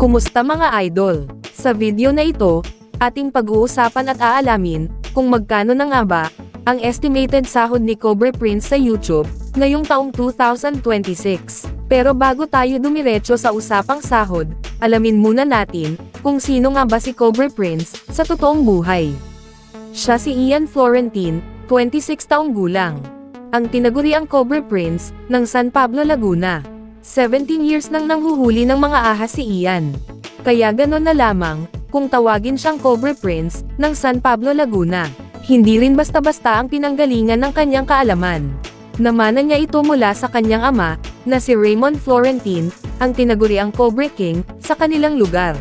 Kumusta mga idol? Sa video na ito, ating pag-uusapan at aalamin kung magkano na nga ba ang estimated sahod ni Cobra Prince sa YouTube ngayong taong 2026. Pero bago tayo dumiretso sa usapang sahod, alamin muna natin kung sino nga ba si Cobra Prince sa totoong buhay. Siya si Ian Florentine, 26 taong gulang. Ang tinaguriang Cobra Prince ng San Pablo, Laguna. 17 years nang nanghuhuli ng mga ahas si Ian. Kaya ganon na lamang kung tawagin siyang Cobra Prince ng San Pablo, Laguna. Hindi rin basta-basta ang pinanggalingan ng kanyang kaalaman. Namana niya ito mula sa kanyang ama, na si Raymond Florentine, ang tinaguriang Cobra King sa kanilang lugar.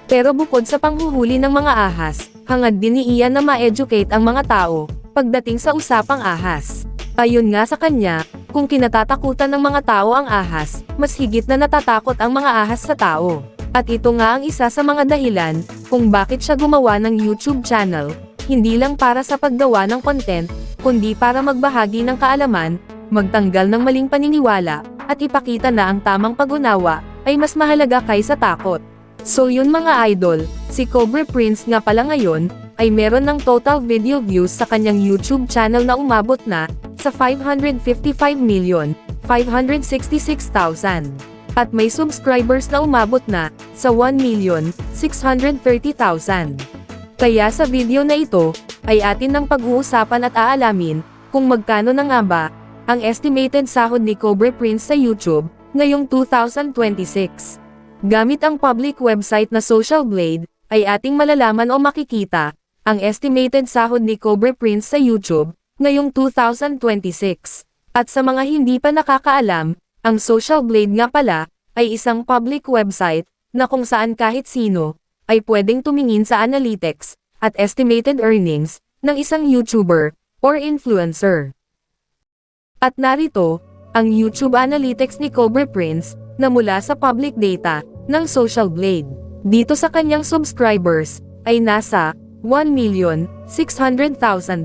Pero bukod sa panghuhuli ng mga ahas, hangad din ni Ian na ma-educate ang mga tao pagdating sa usapang ahas. Ayon nga sa kanya, kung kinatatakutan ng mga tao ang ahas, mas higit na natatakot ang mga ahas sa tao. At ito nga ang isa sa mga dahilan kung bakit siya gumawa ng YouTube channel, hindi lang para sa paggawa ng content, kundi para magbahagi ng kaalaman, magtanggal ng maling paniniwala, at ipakita na ang tamang pag-unawa ay mas mahalaga kaysa takot. So yun mga idol, si Cobra Prince nga pala ngayon, ay meron ng total video views sa kanyang YouTube channel na umabot na sa 555,566,000. At may subscribers na umabot na sa 1,630,000. Kaya sa video na ito, ay atin ng pag-uusapan at aalamin kung magkano na nga ba ang estimated sahod ni Cobra Prince sa YouTube ngayong 2026. Gamit ang public website na Social Blade, ay ating malalaman o makikita ang estimated sahod ni Cobra Prince sa YouTube ngayong 2026. At sa mga hindi pa nakakaalam, ang Social Blade nga pala ay isang public website na kung saan kahit sino ay pwedeng tumingin sa analytics at estimated earnings ng isang YouTuber or influencer. At narito ang YouTube analytics ni Cobra Prince na mula sa public data ng Social Blade. Dito sa kanyang subscribers ay nasa 1,600,000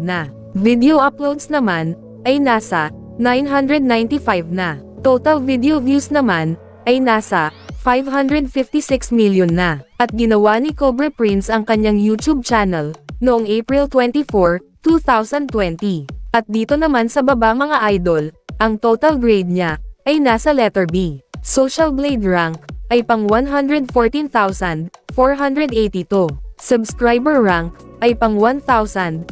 na. Video uploads naman ay nasa 995 na. Total video views naman ay nasa 556 million na. At ginawa ni Cobra Prince ang kanyang YouTube channel noong April 24, 2020. At dito naman sa baba mga idol, ang total grade niya ay nasa letter B. Social Blade rank ay pang 114,482. Subscriber rank ay pang 1,260.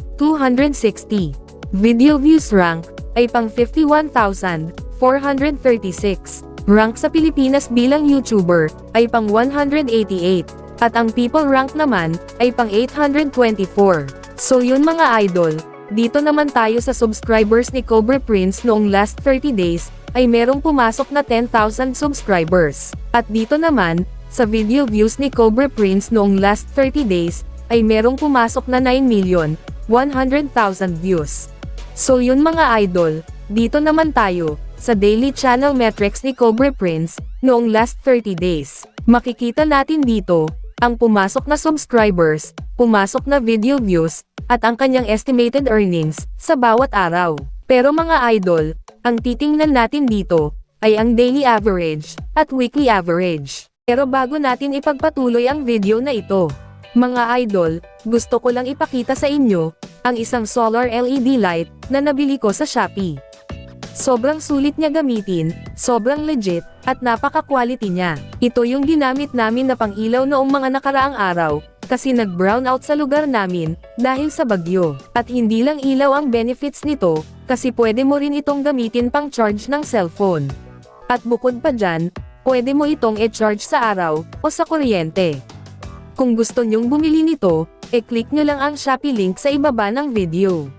Video views rank ay pang 51,436. Rank sa Pilipinas bilang YouTuber ay pang 188. At ang people rank naman ay pang 824. So yun mga idol, dito naman tayo sa subscribers ni Cobra Prince noong last 30 days, ay merong pumasok na 10,000 subscribers. At dito naman, sa video views ni Cobra Prince noong last 30 days, ay merong pumasok na 9,100,000 views. So yun mga idol, dito naman tayo sa daily channel metrics ni Cobra Prince noong last 30 days. Makikita natin dito ang pumasok na subscribers, pumasok na video views, at ang kanyang estimated earnings sa bawat araw. Pero mga idol, ang titingnan natin dito ay ang daily average at weekly average. Pero bago natin ipagpatuloy ang video na ito, mga idol, gusto ko lang ipakita sa inyo ang isang solar LED light na nabili ko sa Shopee. Sobrang sulit niya gamitin, sobrang legit, at napaka-quality niya. Ito yung ginamit namin na pang-ilaw noong mga nakaraang araw, kasi nag-brown out sa lugar namin dahil sa bagyo. At hindi lang ilaw ang benefits nito, kasi pwede mo rin itong gamitin pang charge ng cellphone. At bukod pa dyan, pwede mo itong e-charge sa araw o sa kuryente. Kung gusto nyong bumili nito, e-click nyo lang ang Shopee link sa ibaba ng video.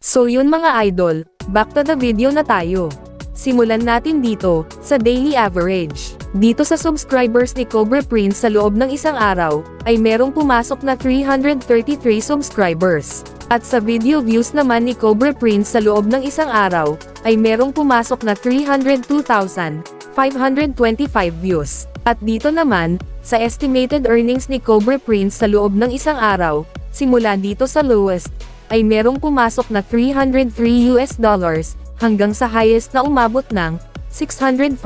So yun mga idol, back to the video na tayo. Simulan natin dito sa daily average. Dito sa subscribers ni Cobra Prince sa loob ng isang araw, ay merong pumasok na 333 subscribers. At sa video views naman ni Cobra Prince sa loob ng isang araw, ay merong pumasok na 302,525 views. At dito naman, sa estimated earnings ni Cobra Prince sa loob ng isang araw, simula dito sa lowest, ay merong pumasok na $303 hanggang sa highest na umabot ng $605.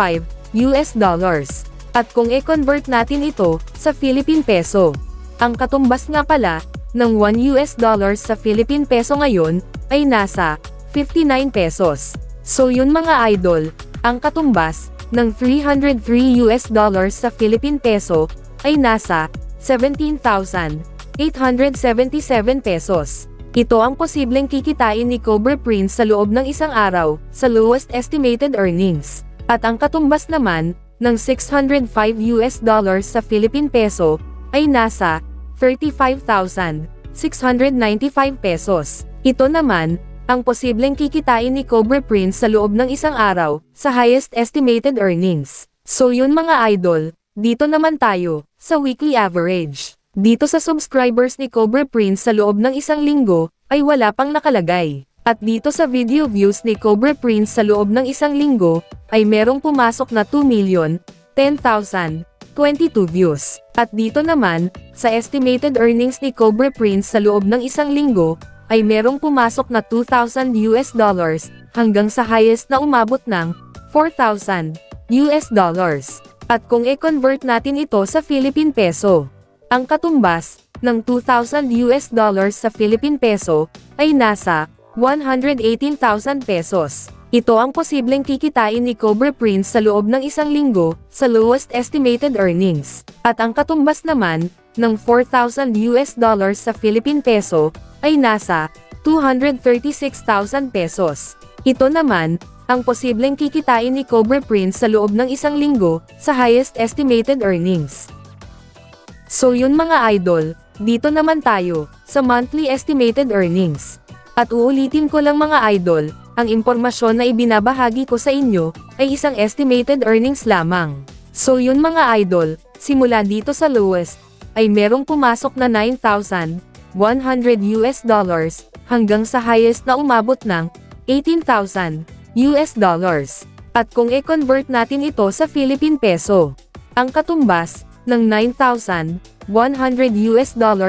At kung i-convert natin ito sa Philippine Peso, ang katumbas nga pala ng $1 sa Philippine Peso ngayon ay nasa 59 pesos. So yun mga idol, ang katumbas ng $303 sa Philippine Peso ay nasa 17,877 pesos. Ito ang posibleng kikitain ni Cobra Prince sa loob ng isang araw, sa lowest estimated earnings. At ang katumbas naman ng $605 sa Philippine Peso ay nasa 35,695 pesos. Ito naman ang posibleng kikitain ni Cobra Prince sa loob ng isang araw, sa highest estimated earnings. So yun mga idol, dito naman tayo sa weekly average. Dito sa subscribers ni Cobra Prince sa loob ng isang linggo, ay wala pang nakalagay. At dito sa video views ni Cobra Prince sa loob ng isang linggo, ay merong pumasok na 2,010,022 views. At dito naman, sa estimated earnings ni Cobra Prince sa loob ng isang linggo, ay merong pumasok na $2,000 hanggang sa highest na umabot ng $4,000. At kung i-convert natin ito sa Philippine Peso, ang katumbas ng $2,000 sa Philippine Peso ay nasa 118,000 pesos. Ito ang posibleng kikitain ni Cobra Prince sa loob ng isang linggo, sa lowest estimated earnings. At ang katumbas naman ng $4,000 sa Philippine Peso ay nasa 236,000 pesos. Ito naman ang posibleng kikitain ni Cobra Prince sa loob ng isang linggo, sa highest estimated earnings. So yun mga idol, dito naman tayo sa monthly estimated earnings. At uulitin ko lang mga idol, ang impormasyon na ibinabahagi ko sa inyo ay isang estimated earnings lamang. So yun mga idol, simula dito sa lowest ay merong pumasok na $9,100 hanggang sa highest na umabot ng $18,000. At kung i-convert natin ito sa Philippine Peso, ang katumbas ng $9,100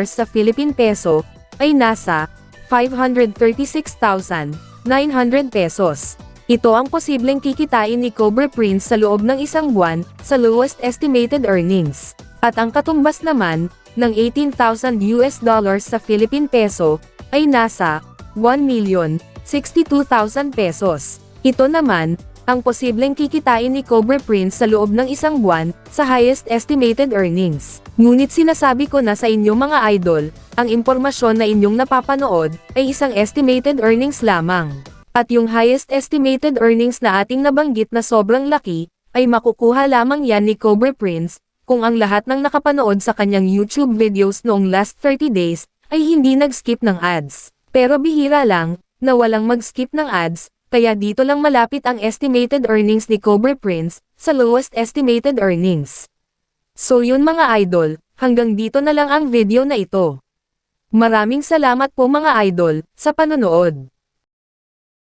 sa Philippine Peso ay nasa 536,900 pesos. Ito ang posibleng kikitain ni Cobra Prince sa loob ng isang buwan, sa lowest estimated earnings. At ang katumbas naman ng $18,000 sa Philippine Peso ay nasa 1,062,000 pesos. Ito naman ang posibleng kikitain ni Cobra Prince sa loob ng isang buwan, sa highest estimated earnings. Ngunit sinasabi ko na sa inyo mga idol, ang impormasyon na inyong napapanood ay isang estimated earnings lamang. At yung highest estimated earnings na ating nabanggit na sobrang laki, ay makukuha lamang yan ni Cobra Prince, kung ang lahat ng nakapanood sa kanyang YouTube videos noong last 30 days, ay hindi nag-skip ng ads. Pero bihira lang, na walang mag-skip ng ads, kaya dito lang malapit ang estimated earnings ni Cobra Prince, sa lowest estimated earnings. So yun mga idol, hanggang dito na lang ang video na ito. Maraming salamat po mga idol, sa panonood.